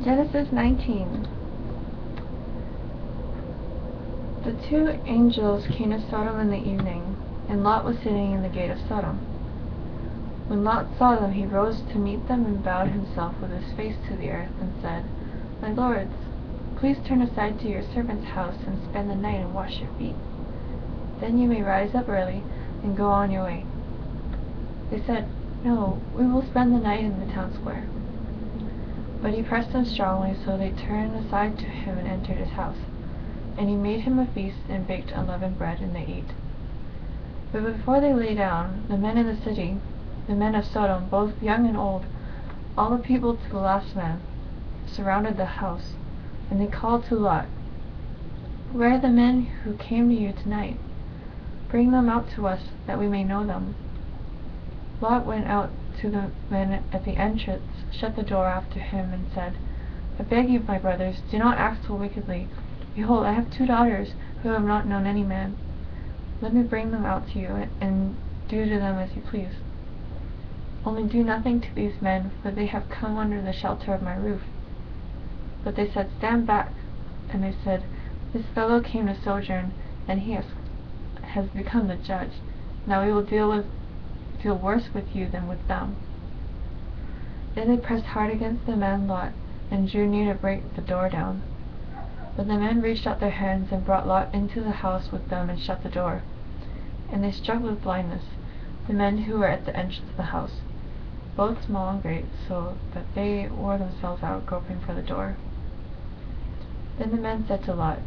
Genesis 19. The two angels came to Sodom in the evening, and Lot was sitting in the gate of Sodom. When Lot saw them, he rose to meet them and bowed himself with his face to the earth and said, "My lords, please turn aside to your servant's house and spend the night and wash your feet. Then you may rise up early and go on your way." They said, "No, we will spend the night in the town square." But he pressed them strongly, so they turned aside to him and entered his house. And he made him a feast and baked unleavened bread, and they ate. But before they lay down, the men in the city, the men of Sodom, both young and old, all the people to the last man, surrounded the house, and they called to Lot, "Where are the men who came to you tonight? Bring them out to us, that we may know them." Lot went out to the men at the entrance, shut the door after him, and said, "I beg you, my brothers, do not act so wickedly. Behold, I have 2 daughters who have not known any man. Let me bring them out to you, and do to them as you please. Only do nothing to these men, for they have come under the shelter of my roof." But they said, "Stand back." And they said, "This fellow came to sojourn, and he has become the judge. Now we will deal worse with you than with them." Then they pressed hard against the man Lot, and drew near to break the door down. But the men reached out their hands and brought Lot into the house with them and shut the door. And they struck with blindness the men who were at the entrance of the house, both small and great, so that they wore themselves out groping for the door. Then the men said to Lot,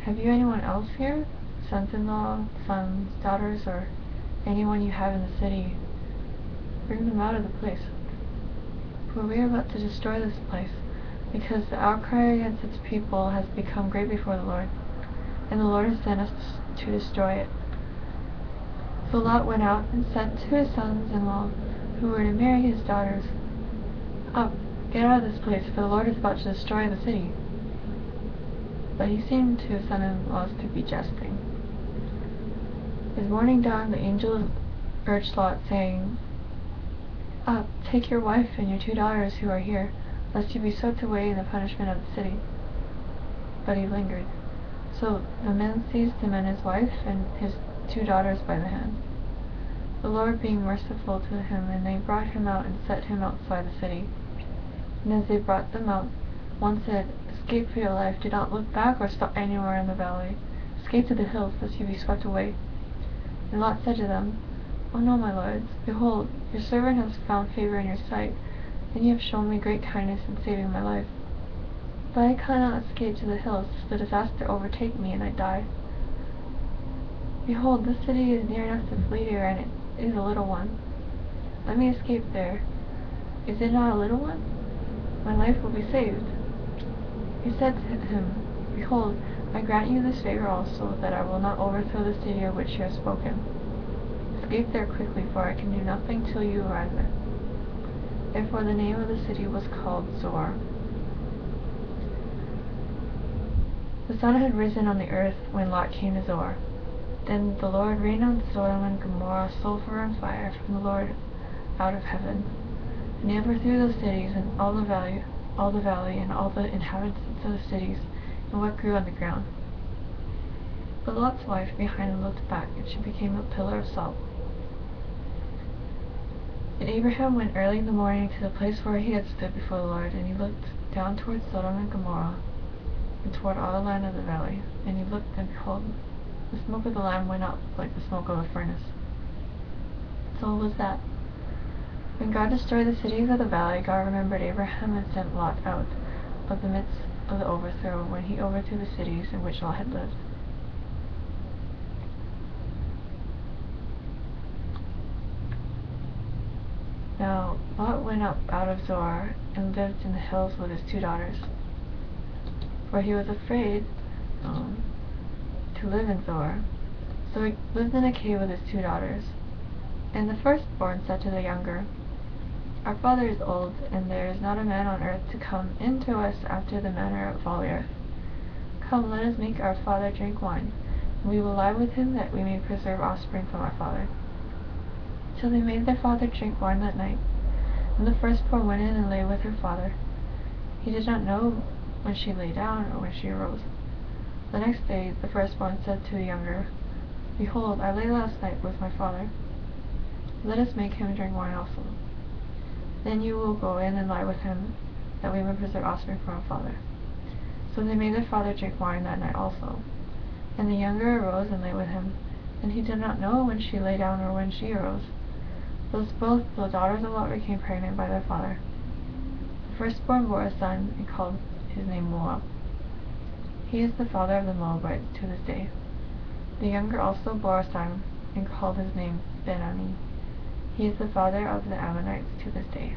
"Have you anyone else here, sons-in-law, sons, daughters, or anyone you have in the city? Bring them out of the place. For we are about to destroy this place, because the outcry against its people has become great before the Lord, and the Lord has sent us to destroy it." So Lot went out and said to his sons-in-law, who were to marry his daughters, "Up, get out of this place, for the Lord is about to destroy the city." But he seemed to his son-in-laws to be jesting. As morning dawned, the angel urged Lot, saying, "Up, take your wife and your 2 daughters who are here, lest you be swept away in the punishment of the city." But he lingered. So the men seized him and his wife and his 2 daughters by the hand, the Lord being merciful to him, and they brought him out and set him outside the city. And as they brought them out, one said, "Escape for your life, do not look back or stop anywhere in the valley. Escape to the hills, lest you be swept away." And Lot said to them, "Oh no, my lords, behold, your servant has found favor in your sight, and you have shown me great kindness in saving my life. But I cannot escape to the hills, lest the disaster overtake me and I die. Behold, this city is near enough to flee here, and it is a little one. Let me escape there. Is it not a little one? My life will be saved." He said to him, "Behold, I grant you this favor also, that I will not overthrow the city of which you have spoken. Escape there quickly, for I can do nothing till you arrive there." Therefore the name of the city was called Zoar. The sun had risen on the earth when Lot came to Zoar. Then the Lord rained on Sodom and Gomorrah sulfur and fire from the Lord out of heaven, and he overthrew those cities and all the valley, and all the inhabitants of the cities, and what grew on the ground. But Lot's wife behind him looked back, and she became a pillar of salt. And Abraham went early in the morning to the place where he had stood before the Lord, and he looked down toward Sodom and Gomorrah, and toward all the land of the valley. And he looked, and behold, the smoke of the land went up like the smoke of a furnace. So was that. When God destroyed the cities of the valley, God remembered Abraham and sent Lot out of the midst of the overthrow, when he overthrew the cities in which Lot had lived. Now Lot went up out of Zoar and lived in the hills with his 2 daughters, for he was afraid to live in Zoar. So he lived in a cave with his 2 daughters. And the firstborn said to the younger, "Our father is old, and there is not a man on earth to come in to us after the manner of all the earth. Come, let us make our father drink wine, and we will lie with him, that we may preserve offspring from our father." So they made their father drink wine that night. And the firstborn went in and lay with her father. He did not know when she lay down or when she arose. The next day the firstborn said to the younger, Behold, I lay last night with my father. Let us make him drink wine also. Then you will go in and lie with him, that we may preserve offspring for our father. So they made their father drink wine that night also. And the younger arose and lay with him, and he did not know when she lay down or when she arose. Thus both the daughters of Lot became pregnant by their father. The firstborn bore a son, and called his name Moab. He is the father of the Moabites to this day. The younger also bore a son, and called his name Ben-Ami. He is the father of the Ammonites to this day.